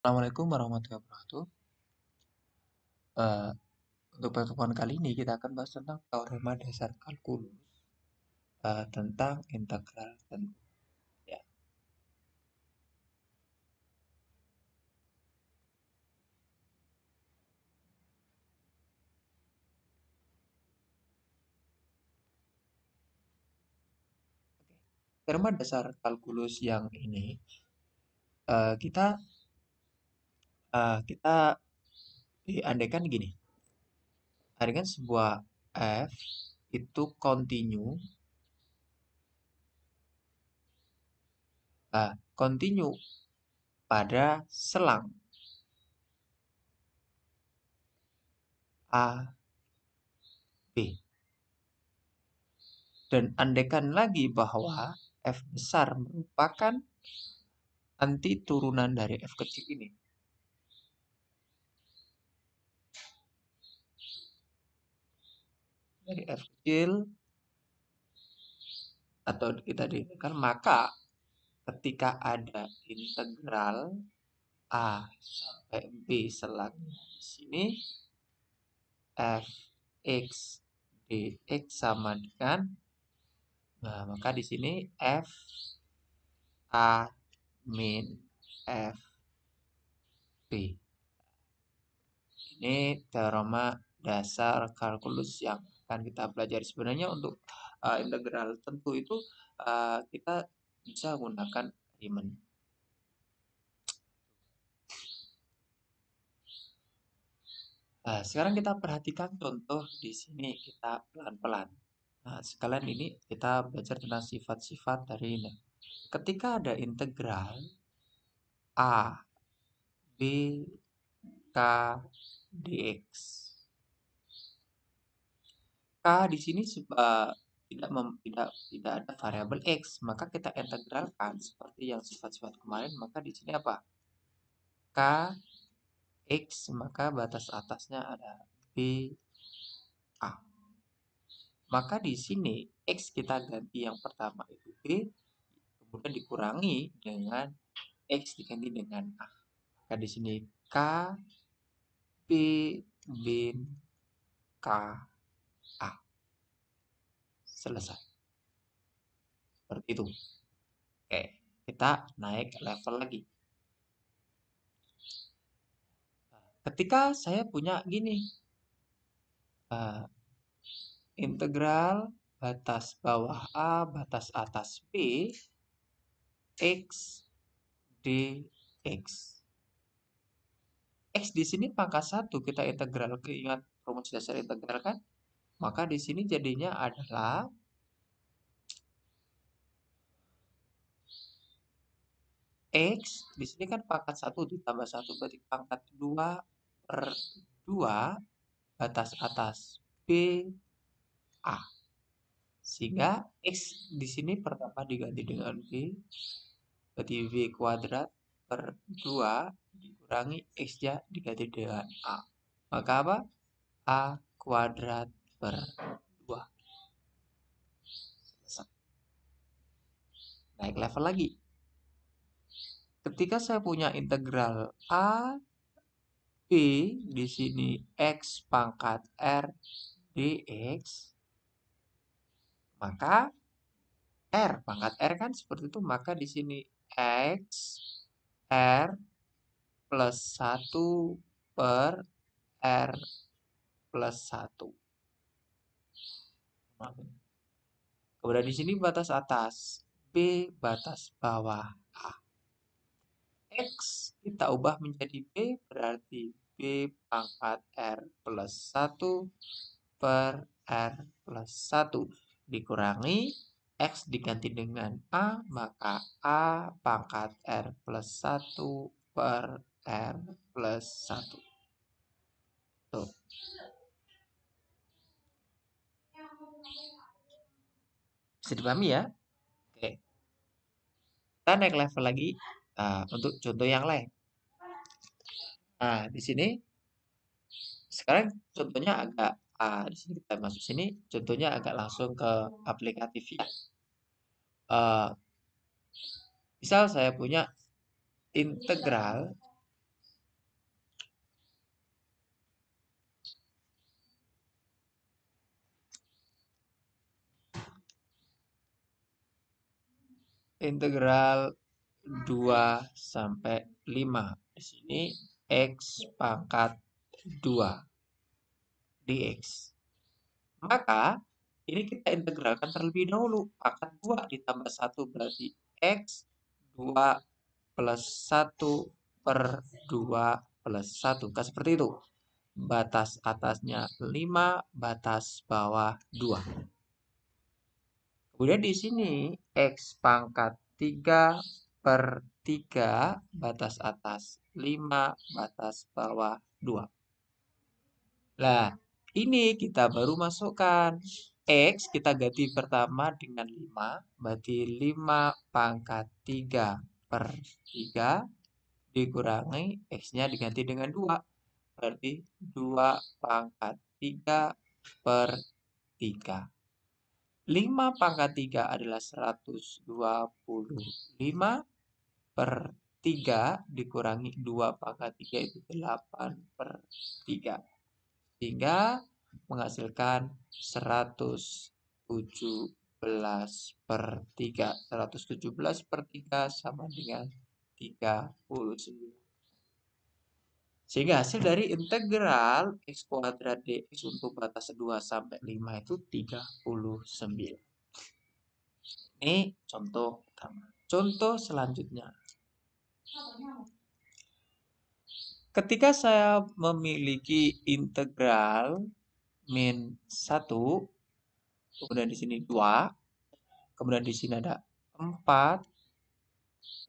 Assalamualaikum warahmatullahi wabarakatuh. Eh, untuk pertemuan kali ini kita akan bahas tentang teorema dasar kalkulus tentang integral tentu. Ya. Teorema dasar kalkulus yang ini kita diandaikan gini, andaikan sebuah f itu kontinu pada selang a b, dan andaikan lagi bahwa f besar merupakan anti turunan dari f kecil ini. Dari f kecil atau kita diinginkan, maka ketika ada integral a sampai b selangnya di sini, f x dx sama dengan, nah maka di sini f a min f b. Ini teorema dasar kalkulus yang akan kita pelajari. Sebenarnya untuk integral tentu itu kita bisa menggunakan Riemann. Nah, sekarang kita perhatikan contoh di sini, kita pelan-pelan. Nah, sekalian ini kita belajar tentang sifat-sifat dari ini. Ketika ada integral a b k dx, k di sini tidak ada variabel x, maka kita integralkan seperti yang sifat-sifat kemarin. Maka di sini apa? K x, maka batas atasnya ada b a. Maka di sini x kita ganti yang pertama itu b, kemudian dikurangi dengan x diganti dengan a. Maka di sini k b bin k a. Selesai. Seperti itu. Oke, kita naik level lagi. Ketika saya punya gini, integral batas bawah a, batas atas b, x dx. X di sini pangkat 1 kita integral, ingat rumus dasar integral kan? Maka di sini jadinya adalah x di sini kan pangkat 1 ditambah 1 berarti pangkat 2/2 batas atas b a. Sehingga x di sini pertama diganti dengan b, berarti b kuadrat per 2 dikurangi x-nya diganti dengan a. Maka apa? A kuadrat per 2. Selesai. Naik level lagi. Ketika saya punya integral a b di sini x pangkat r dx, maka r pangkat r kan seperti itu, maka di sini x r plus 1 per r plus 1. Kemudian di sini batas atas b, batas bawah a. X kita ubah menjadi b, berarti b pangkat r plus 1 per r plus 1 dikurangi x diganti dengan a, maka a pangkat r plus 1 per r plus 1. Tuh. Bisa dipahami ya? Oke. Kita naik level lagi untuk contoh yang lain. Nah, di sini sekarang contohnya agak di sini kita masuk sini, contohnya agak langsung ke aplikatif ya. Misal saya punya integral integral 2 sampai 5. Di sini X pangkat 2 dx. Maka ini kita integralkan terlebih dahulu. Pangkat 2 ditambah 1 berarti X 2 plus 1 per 2 plus 1. Kan seperti itu. Batas atasnya 5, batas bawah 2. Kemudian di sini X pangkat 3 per 3, batas atas 5, batas bawah 2. Nah, ini kita baru masukkan. X kita ganti pertama dengan 5, berarti 5 pangkat 3 per 3 dikurangi X-nya diganti dengan 2. Berarti 2 pangkat 3 per 3. 5 pangkat 3 adalah 125 per 3 dikurangi 2 pangkat 3 itu 8 per 3. Sehingga menghasilkan 117 per 3. 117 per 3 sama dengan 39. Sehingga hasil dari integral X kuadrat dx untuk batas 2 sampai 5 itu 39. Ini contoh pertama. Contoh selanjutnya. Ketika saya memiliki integral min 1, kemudian di sini 2, kemudian di sini ada 4,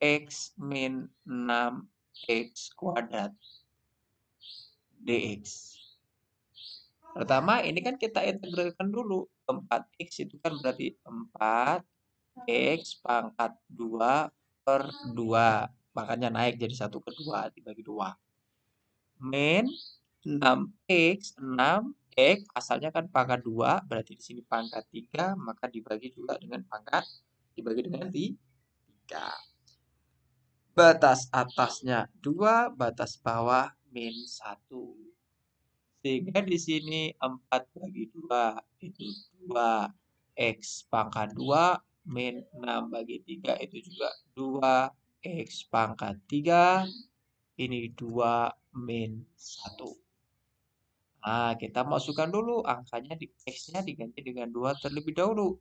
X min 6X kuadrat dx. Pertama, ini kan kita integralkan dulu. 4X itu kan berarti 4X pangkat 2 per 2. Makanya naik jadi 1 ke 2 dibagi 2. Min 6X, 6X asalnya kan pangkat 2, berarti di sini pangkat 3, maka dibagi juga dengan pangkat, dibagi dengan 3. Batas atasnya 2, batas bawah min 1. Sehingga di sini 4 bagi 2 itu 2. X pangkat 2 min 6 bagi 3 itu juga 2. X pangkat 3 ini 2 min 1. Nah, kita masukkan dulu angkanya di X-nya diganti dengan 2 terlebih dahulu.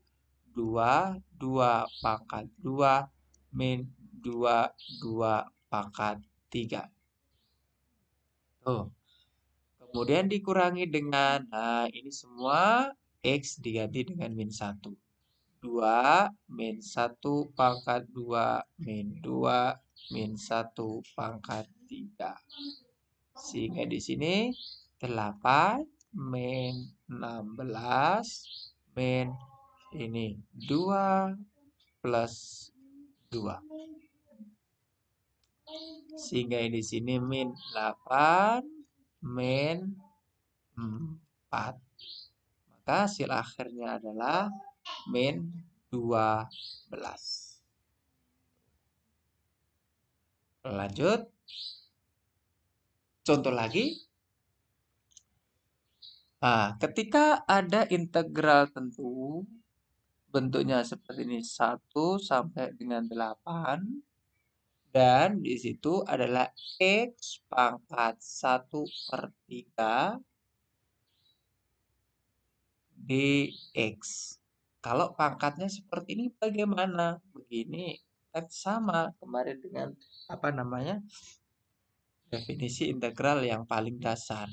2, 2 pangkat 2 min 2, 2 pangkat 3. Tuh. Kemudian dikurangi dengan, nah ini semua X diganti dengan min 1. 2 min 1 pangkat 2 min 2 min 1 pangkat 3. Sehingga di sini 8 min 16 min ini 2 plus 2. Sehingga di sini min 8 min 4. Maka hasil akhirnya adalah min 12. Lanjut. Contoh lagi. Nah, ketika ada integral tentu, bentuknya seperti ini 1 sampai dengan 8. Dan di situ adalah X pangkat 1 per 3 dx. Kalau pangkatnya seperti ini bagaimana? Begini, kan sama kemarin dengan apa namanya? Definisi integral yang paling dasar.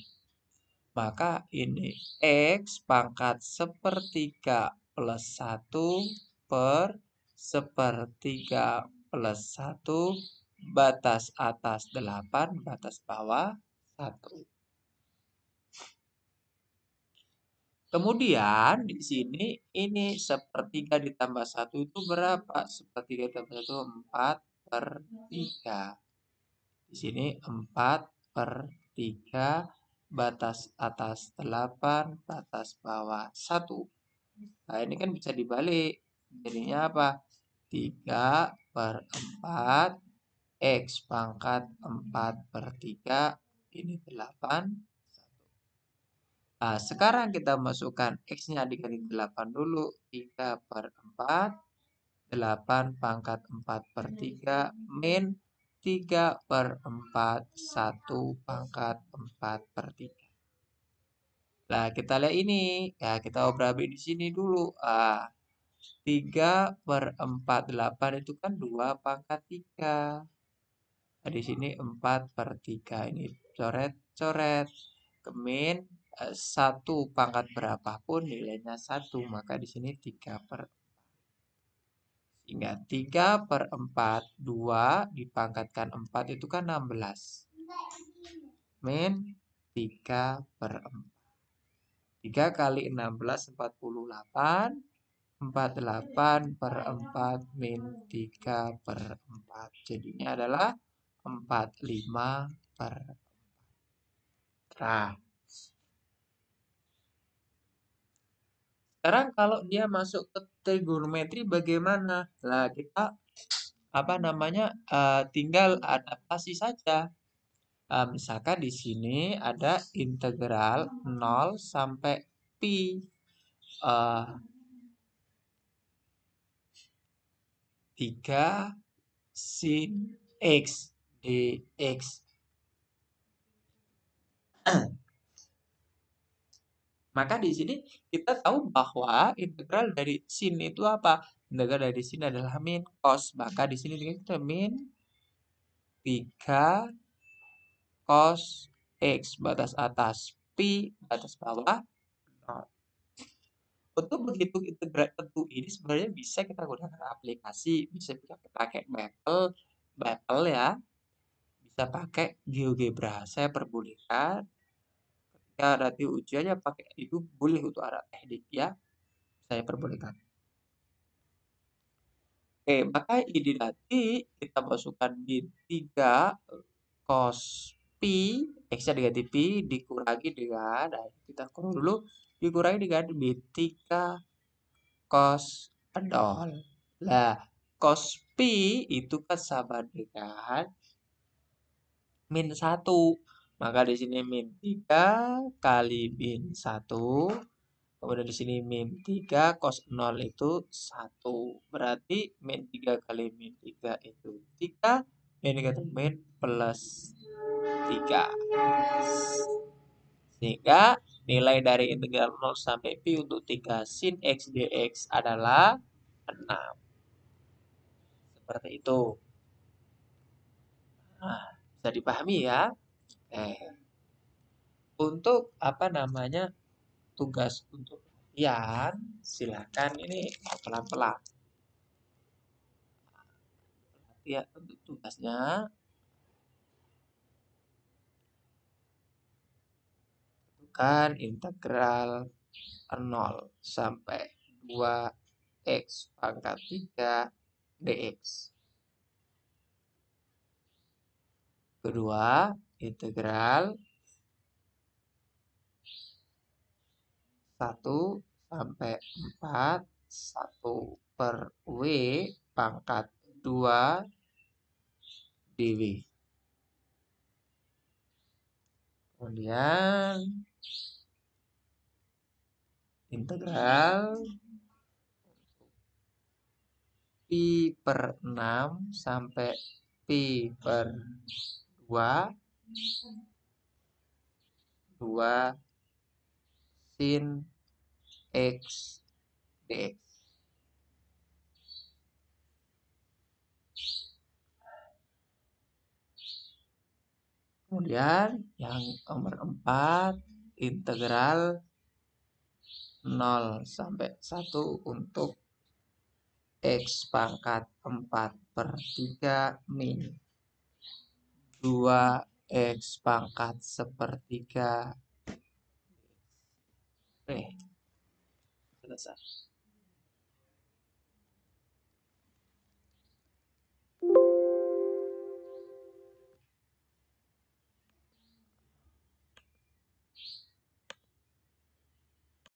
Maka ini X pangkat sepertiga plus 1 per sepertiga plus 1 batas atas 8, batas bawah 1. Kemudian di sini ini sepertiga ditambah 1 itu berapa? Sepertiga ditambah 1 4 per 3. Di sini 4 per 3, batas atas 8, batas bawah 1. Nah, ini kan bisa dibalik. Jadinya apa? 3 per 4, X pangkat 4 per 3, ini 8. Nah, sekarang kita masukkan X-nya dikali 8 dulu. 3 per 4, 8 pangkat 4 per 3 min 3 per 4 1 pangkat 4 per 3. Nah, kita lihat ini. Ya, kita obrol di sini dulu. 3 per 4, 8 itu kan 2 pangkat 3. Nah, di sini 4 per 3. Ini coret-coret. Kemin 1 pangkat berapapun nilainya 1. Maka di sini 3 per. Sehingga 3 per 4, 2 dipangkatkan 4 itu kan 16. Min 3 per 4. 3 kali 16, 48. 48 per 4 min 3 per 4. Jadinya adalah 45 per 4. Nah, sekarang kalau dia masuk ke trigonometri bagaimana? Nah, kita tinggal adaptasi saja. Misalkan di sini ada integral 0 sampai pi. Uh, 3 sin x dx. Maka di sini kita tahu bahwa integral dari sin itu apa? Integral dari sin adalah min cos. Maka di sini kita min 3 cos x batas atas pi batas bawah 0. Untuk menghitung integral tentu ini sebenarnya bisa kita gunakan aplikasi, bisa kita pakai Maple ya, bisa pakai GeoGebra. Saya perbolehkan ketika nanti ujiannya pakai itu boleh untuk arah teknik ya, saya perbolehkan. Oke, maka ini nanti kita masukkan min 3 cos pi, x-nya diganti pi, dikurangi dengan, nah kita kurang dulu, dikurangi dengan min 3 cos 0. Nah, cos pi itu kan sama dengan min 1. Maka di sini min 3 kali min 1. Kemudian di sini min 3 cos 0 itu 1. Berarti min 3 kali min 3 itu 3. Min 3 itu min plus 3. Sehingga nilai dari integral 0 sampai pi untuk 3 sin x dx adalah 6. Seperti itu. Nah, bisa dipahami ya. Untuk tugas untuk latihan, silakan ini pelan-pelan. Ya, untuk tugasnya tentukan integral 0 sampai 2x pangkat 3 dx. Kedua, integral 1 sampai 4 1 per W pangkat 2 dw. Kemudian integral pi per 6 sampai pi per 2 sin x dx. Kemudian yang nomor 4 integral 0 sampai 1 untuk x pangkat 4 per 3 min 2x pangkat sepertiga. Oke, selesai.